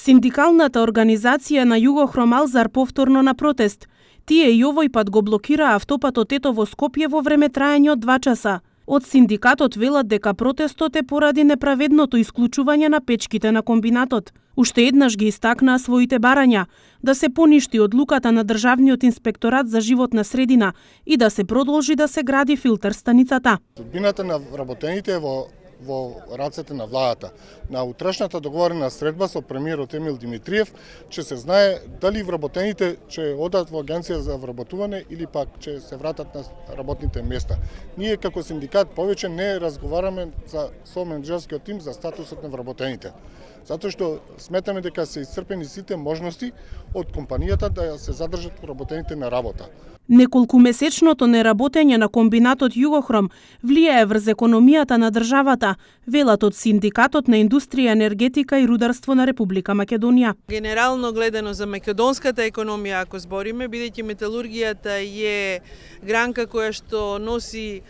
Синдикалната организација на Југохром Алзар повторно на протест. Тие и овој пат го блокираа автопатот Тетово Скопје во време траење од 2 часа. Од синдикатот велат дека протестот е поради неправедното исклучување на печките на комбинатот. Уште еднаш ги истакнаа своите барања да се поништи одлуката на Државниот инспекторат за животна средина и да се продолжи да се гради филтер станицата. Судбината на вработените во рацете на владата. На утрешната договорена средба со премиерот Емил Димитриев ќе се знае дали вработените ќе одат во агенција за вработување или пак ќе се вратат на работните места. Ние како синдикат повеќе не разговараме со менеджерскиот тим за статусот на вработените. Затоа што сметаме дека се исцрпени сите можности од компанијата да се задржат вработените на работа. Неколкумесечното неработење на комбинатот Југохром влијае врз економијата на државата, велат од Синдикатот на индустрија, енергетика и рударство на Република Македонија. Генерално гледано за македонската економија, ако збориме, бидејќи металургијата е гранка која што носи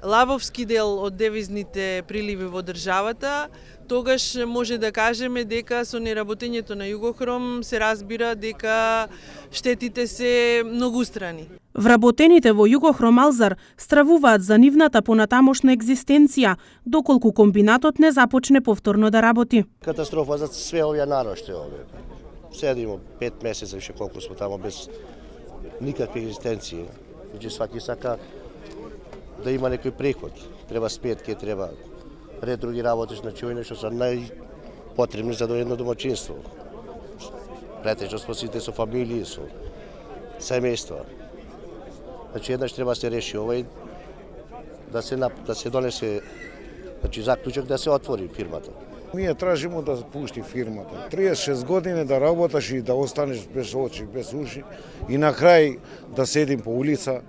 лавовски дел од девизните приливи во државата, тогаш може да кажеме дека со неработењето на Југохром се разбира дека штетите се многустрани. Вработените во Југохром Алзар стравуваат за нивната понатамошна екзистенција, доколку комбинатот не започне повторно да работи. Катастрофа за све овие нарошти овде. Седимо 5 месеци више колку сме тамо без никакви екзистенции. Значи сваки сака да има некој приход. Треба сметки, треба ред други работи, значи овие што се најпотребни за едно домаќинство. Претежно сме сите со фамилии, со семејства. Значи еднаш треба да се реши овој да се донесе заклучок да се отвори фирмата. Ние тражимо да пушти фирмата. 36 години да работаш и да останеш без очи, без уши и на крај да седим по улица.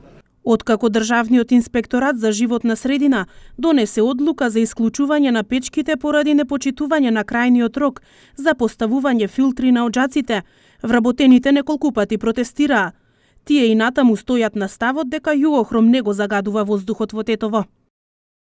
Откако Државниот инспекторат за животна средина донесе одлука за исклучување на печките поради непочитување на крајниот рок за поставување филтри на оџаците, вработените неколку пати протестираа. Тие и натаму стојат на ставот дека Југохром не го загадува воздухот во Тетово.